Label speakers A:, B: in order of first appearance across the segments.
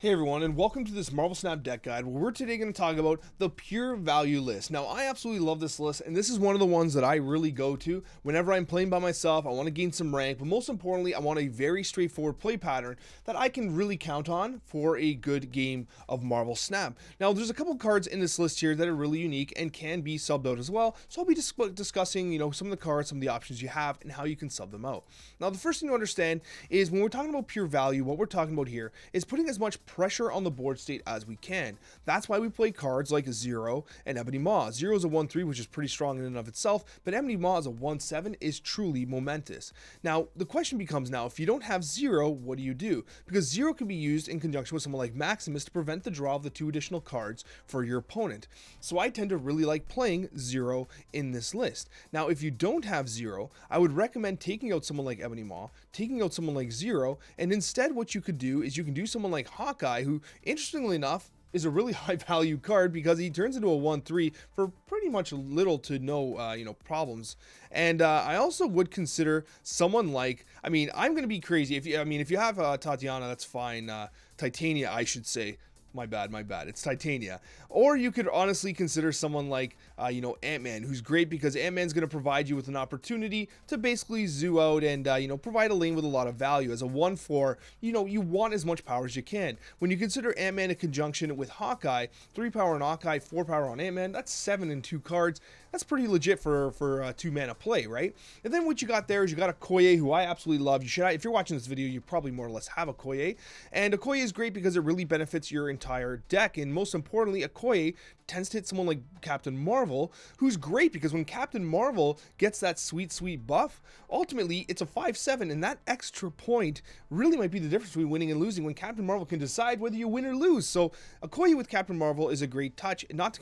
A: Hey everyone, and welcome to this Marvel Snap deck guide where we're today going to talk about the pure value list. Now, I absolutely love this list, and this is one of the ones that I really go to whenever I'm playing by myself. I want to gain some rank, but most importantly, I want a very straightforward play pattern that I can really count on for a good game of Marvel Snap. Now, there's a couple cards in this list here that are really unique and can be subbed out as well, so I'll be discussing, some of the cards, some of the options you have, and how you can sub them out. Now, the first thing to understand is when we're talking about pure value, what we're talking about here is putting as much pressure on the board state as we can. That's why we play cards like Zero and Ebony Maw. Zero is a 1-3, which is pretty strong in and of itself, but Ebony Maw is a 1-7 is truly momentous. Now, the question becomes now, if you don't have Zero, what do you do? Because Zero can be used in conjunction with someone like Maximus to prevent the draw of the 2 additional cards for your opponent. So I tend to really like playing Zero in this list. Now, if you don't have Zero, I would recommend taking out someone like Ebony Maw, taking out someone like Zero, and instead what you could do is you can do someone like Hawkeye, who interestingly enough is a really high value card because he turns into a 1-3 for pretty much little to no problems. And I also would consider someone like, I'm going to be crazy if you have Tatiana, that's fine. Titania, I should say. My bad. It's Titania. Or you could honestly consider someone like, Ant-Man, who's great because Ant-Man's going to provide you with an opportunity to basically zoo out and, provide a lane with a lot of value. As a 1-4, you want as much power as you can. When you consider Ant-Man in conjunction with Hawkeye, 3 power on Hawkeye, 4 power on Ant-Man, that's 7 and 2 cards. That's pretty legit for 2 mana play, right? And then what you got there is you got a Coccia, who I absolutely love. If you're watching this video, you probably more or less have a Coccia. And a Coccia is great because it really benefits your entire deck, and most importantly, a Coccia tends to hit someone like Captain Marvel, who's great because when Captain Marvel gets that sweet buff, ultimately it's a 5-7, and that extra point really might be the difference between winning and losing when Captain Marvel can decide whether you win or lose. So a Coccia with Captain Marvel is a great touch, and not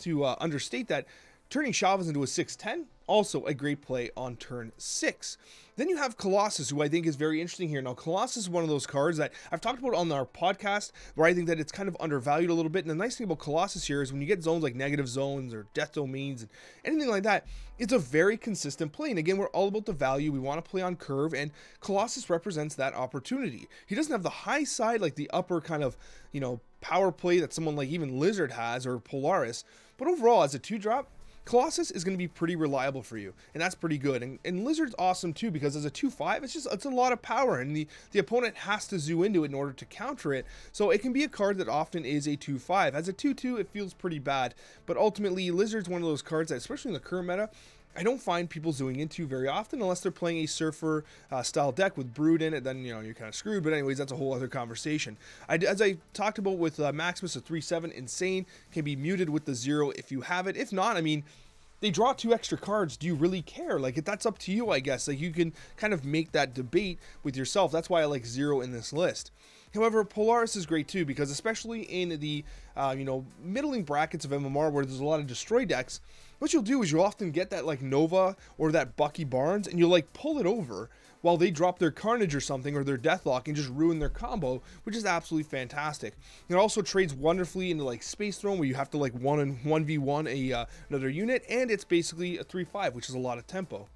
A: to understate that. Turning Chavez into a 6-10, also a great play on turn 6. Then you have Colossus, who I think is very interesting here. Now, Colossus is one of those cards that I've talked about on our podcast, where I think that it's kind of undervalued a little bit. And the nice thing about Colossus here is when you get zones like negative zones or death domains and anything like that, it's a very consistent play. And again, we're all about the value. We want to play on curve, and Colossus represents that opportunity. He doesn't have the high side, like the upper kind of, power play that someone like even Lizard has or Polaris. But overall, as a 2-drop, Colossus is going to be pretty reliable for you, and that's pretty good. And Lizard's awesome too because as a 2-5, it's a lot of power, and the opponent has to zoo into it in order to counter it. So it can be a card that often is a 2-5. As a 2-2, it feels pretty bad, but ultimately Lizard's one of those cards that, especially in the current meta, I don't find people zooing into very often unless they're playing a Surfer style deck with Brood in it. Then you're kind of screwed. But anyways, that's a whole other conversation. As I talked about with Maximus, a 3-7 insane can be muted with the 0 if you have it. If not, they draw 2 extra cards. Do you really care? Like, that's up to you, I guess. Like, you can kind of make that debate with yourself. That's why I like 0 in this list. However, Polaris is great too because especially in the middling brackets of MMR where there's a lot of destroy decks, what you'll do is you'll often get that like Nova or that Bucky Barnes, and you'll like pull it over while they drop their Carnage or something or their Deathlock and just ruin their combo, which is absolutely fantastic. It also trades wonderfully into like Space Throne, where you have to like 1v1 another unit, and it's basically a 3-5, which is a lot of tempo.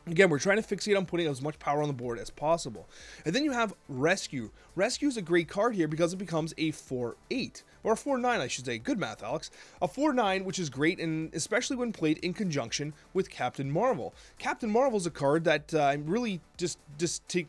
A: Again, we're trying to fixate on putting as much power on the board as possible. And then you have Rescue. Rescue is a great card here because it becomes a 4-8, or a 4-9, I should say. Good math, Alex. A 4-9, which is great, and especially when played in conjunction with Captain Marvel. Captain Marvel is a card that really just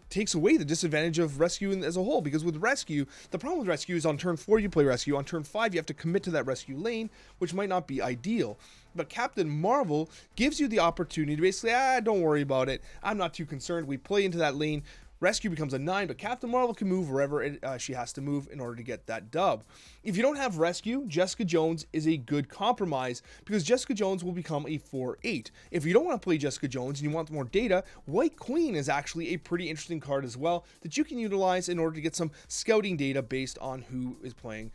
A: takes away the disadvantage of Rescue as a whole, because with Rescue, the problem with Rescue is on turn 4 you play Rescue, on turn 5 you have to commit to that Rescue lane, which might not be ideal. But Captain Marvel gives you the opportunity to basically, don't worry about it. I'm not too concerned. We play into that lane. Rescue becomes a 9, but Captain Marvel can move wherever she has to move in order to get that dub. If you don't have Rescue, Jessica Jones is a good compromise because Jessica Jones will become a 4-8. If you don't want to play Jessica Jones and you want more data, White Queen is actually a pretty interesting card as well that you can utilize in order to get some scouting data based on who is playing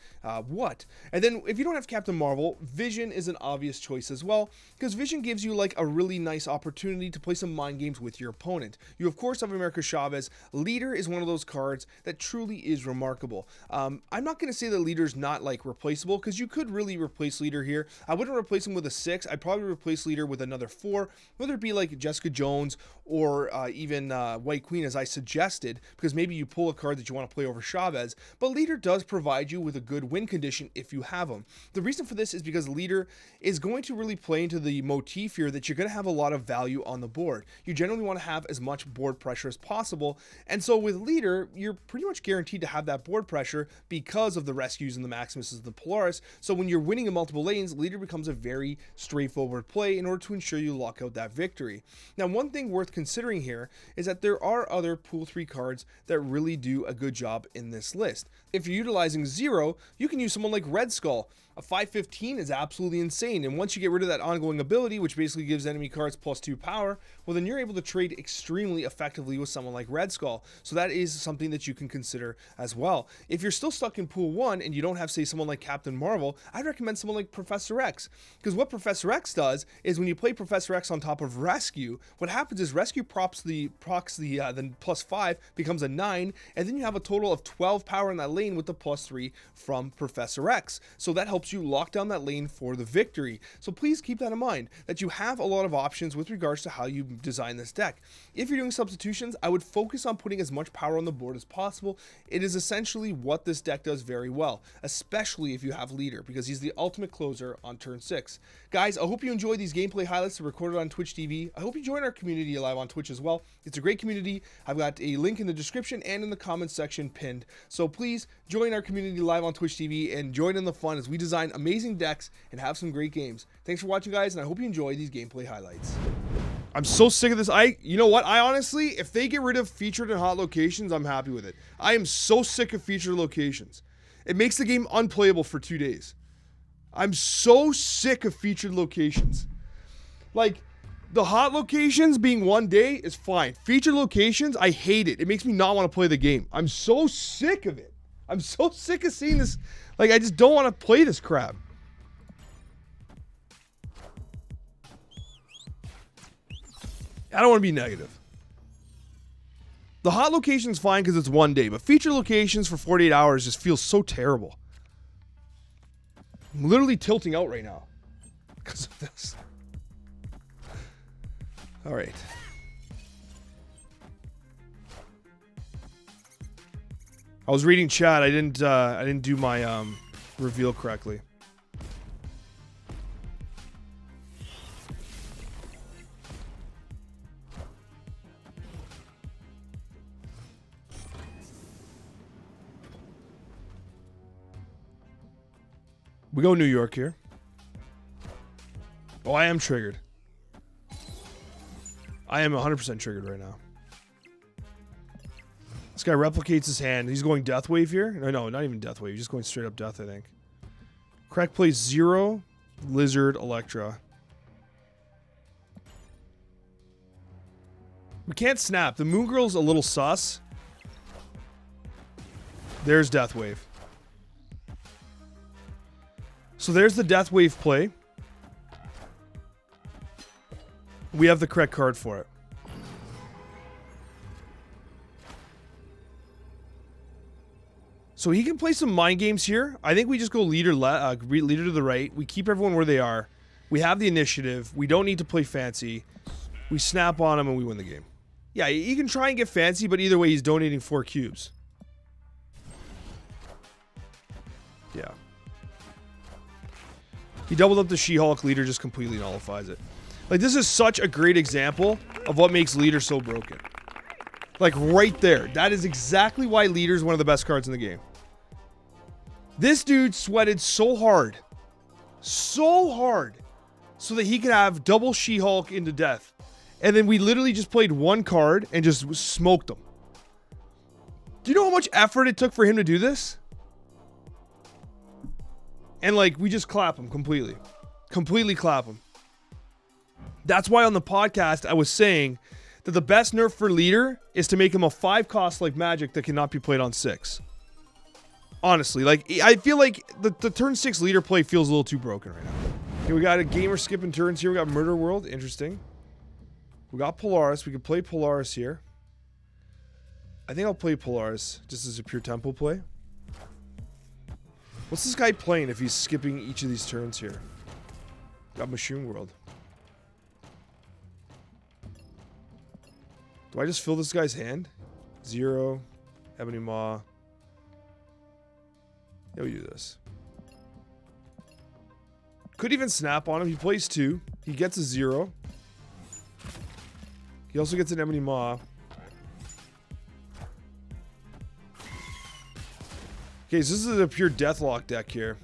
A: what. And then if you don't have Captain Marvel, Vision is an obvious choice as well because Vision gives you like a really nice opportunity to play some mind games with your opponent. You of course have America Chavez, because Leader is one of those cards that truly is remarkable. I'm not going to say that Leader's not like replaceable, because you could really replace Leader here. I wouldn't replace him with a 6. I'd probably replace Leader with another 4, whether it be like Jessica Jones or even White Queen, as I suggested, because maybe you pull a card that you want to play over Chavez. But Leader does provide you with a good win condition if you have him. The reason for this is because Leader is going to really play into the motif here that you're going to have a lot of value on the board. You generally want to have as much board pressure as possible, and so with Leader, you're pretty much guaranteed to have that board pressure because of the Rescues and the Maximuses and the Polaris. So when you're winning in multiple lanes, Leader becomes a very straightforward play in order to ensure you lock out that victory. Now, one thing worth considering here is that there are other Pool 3 cards that really do a good job in this list. If you're utilizing 0, you can use someone like Red Skull. A 5/15 is absolutely insane, and once you get rid of that ongoing ability, which basically gives enemy cards +2 power, well then you're able to trade extremely effectively with someone like Red Skull. So that is something that you can consider as well. If you're still stuck in Pool 1 and you don't have, say, someone like Captain Marvel, I'd recommend someone like Professor X, because what Professor X does is when you play Professor X on top of Rescue, what happens is Rescue procs the +5 becomes a 9, and then you have a total of 12 power in that lane with the +3 from Professor X. So that helps you lock down that lane for the victory. So please keep that in mind, that you have a lot of options with regards to how you design this deck. If you're doing substitutions, I would focus on putting as much power on the board as possible. It is essentially what this deck does very well, especially if you have Leader, because he's the ultimate closer on turn 6. Guys, I hope you enjoy these gameplay highlights recorded on Twitch TV. I hope you join our community live on Twitch as well. It's a great community. I've got a link in the description and in the comments section pinned. So please join our community live on Twitch TV and join in the fun as we design amazing decks and have some great games. Thanks for watching, guys, and I hope you enjoy these gameplay highlights. I'm so sick of this. You know what? I honestly, if they get rid of featured and hot locations, I'm happy with it. I am so sick of featured locations. It makes the game unplayable for 2 days. I'm so sick of featured locations. Like, the hot locations being 1 day is fine. Featured locations, I hate it. It makes me not want to play the game. I'm so sick of it. I'm so sick of seeing this. Like, I just don't want to play this crap. I don't want to be negative. The hot location's fine because it's 1 day, but feature locations for 48 hours just feels so terrible. I'm literally tilting out right now because of this. All right. I was reading chat. I didn't do my reveal correctly. We go New York here. Oh, I am triggered. I am 100% triggered right now. This guy replicates his hand. He's going Death Wave here. No, not even Death Wave. He's just going straight up Death, I think. Crack plays 0, Lizard, Electra. We can't snap. The Moon Girl's a little sus. There's Death Wave. So there's the Death Wave play. We have the correct card for it. So he can play some mind games here. I think we just go leader to the right. We keep everyone where they are. We have the initiative. We don't need to play fancy. We snap on him and we win the game. Yeah, he can try and get fancy, but either way, he's donating 4 cubes. Yeah. He doubled up the She-Hulk. Leader just completely nullifies it. Like, this is such a great example of what makes Leader so broken. Like, right there. That is exactly why Leader is one of the best cards in the game. This dude sweated so hard. So hard. So that he could have double She-Hulk into death. And then we literally just played one card and just smoked him. Do you know how much effort it took for him to do this? And, like, we just clap him completely. Completely clap him. That's why on the podcast I was saying that the best nerf for Leader is to make him a 5 cost like Magic that cannot be played on 6. Honestly, like, I feel like the turn 6 Leader play feels a little too broken right now. Okay, we got a gamer skipping turns here. We got Murder World. Interesting. We got Polaris. We could play Polaris here. I think I'll play Polaris just as a pure tempo play. What's this guy playing if he's skipping each of these turns here? Got Mushroom World. Do I just fill this guy's hand? 0. Ebony Maw. Yeah, we do this. Could even snap on him. He plays 2. He gets a 0. He also gets an Ebony Maw. Okay, so this is a pure Deathlock deck here.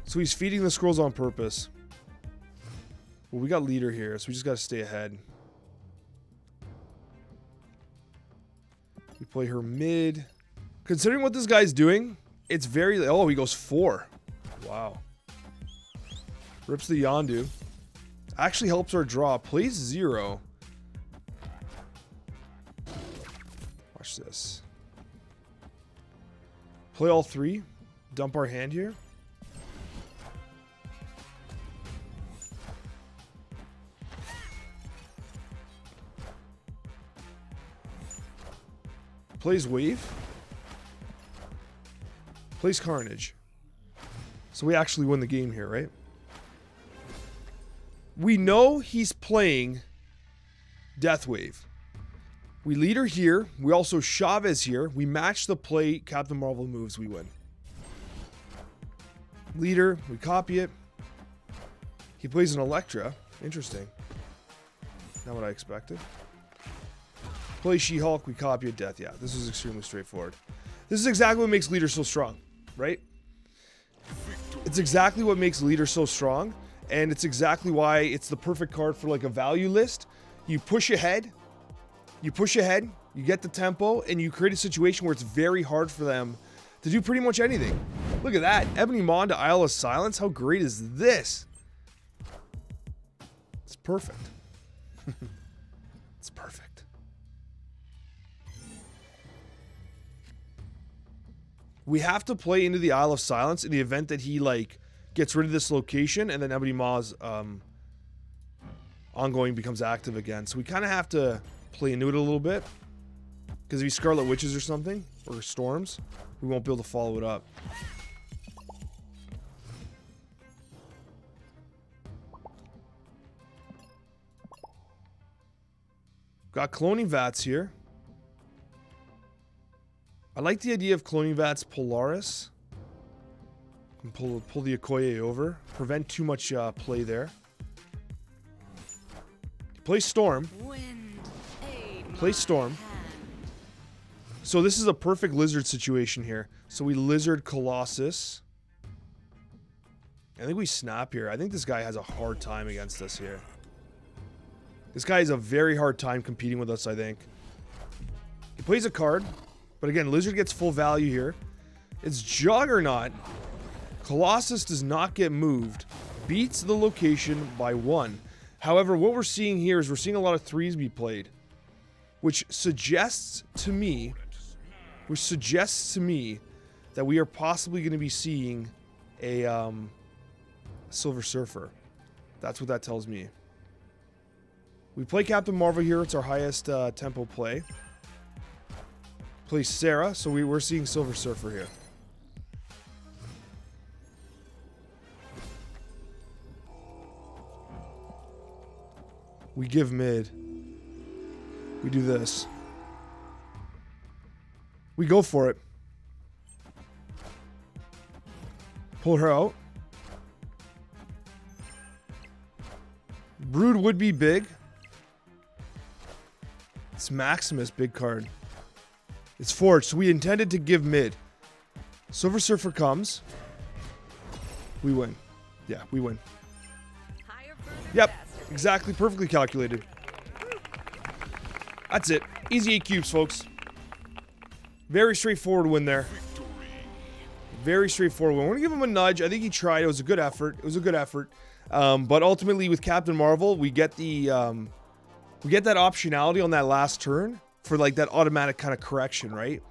A: So he's feeding the scrolls on purpose. Well, we got leader here, so we just got to stay ahead. We play her mid. Considering what this guy's doing, it's very... Oh, he goes 4. Wow. Rips the Yondu. Actually helps our draw. Plays 0. Watch this. Play all 3. Dump our hand here. Plays Wave. Plays Carnage. So we actually win the game here, right? We know he's playing Death Wave. We leader here. We also Chavez here. We match the play Captain Marvel moves. We win. Leader. We copy it. He plays an Electra. Interesting. Not what I expected. Play She-Hulk. We copy a Death. Yeah, this is extremely straightforward. This is exactly what makes Leader so strong, right? It's exactly what makes Leader so strong. And it's exactly why it's the perfect card for like a value list. You push ahead. You push ahead, you get the tempo, and you create a situation where it's very hard for them to do pretty much anything. Look at that. Ebony Maw to Isle of Silence. How great is this? It's perfect. It's perfect. We have to play into the Isle of Silence in the event that he, like, gets rid of this location, and then Ebony Maw's ongoing becomes active again. So we kind of have to play into it a little bit, because if he's Scarlet Witches or something, or Storms, we won't be able to follow it up. Got Cloning Vats here. I like the idea of Cloning Vats Polaris. And pull the Okoye over. Prevent too much play there. Play Storm. Play Storm. So this is a perfect Lizard situation here. So we Lizard Colossus. I think we snap here. I think this guy has a hard time against us here. This guy has a very hard time competing with us, I think. He plays a card. But again, Lizard gets full value here. It's Juggernaut. Colossus does not get moved. Beats the location by 1. However, what we're seeing here is we're seeing a lot of 3s be played. Which suggests to me that we are possibly going to be seeing a Silver Surfer. That's what that tells me. We play Captain Marvel here. It's our highest tempo play. Play Sarah, so we're seeing Silver Surfer here. We give mid. We do this. We go for it. Pull her out. Brood would be big. It's Maximus, big card. It's Forge, so we intended to give mid. Silver Surfer comes. We win. Yeah, we win. Yep, exactly, perfectly calculated. That's it. Easy 8 cubes, folks. Very straightforward win there. Very straightforward win. I want to give him a nudge. I think he tried. It was a good effort. It was a good effort. But ultimately, with Captain Marvel, we get the we get that optionality on that last turn for like that automatic kind of correction, right?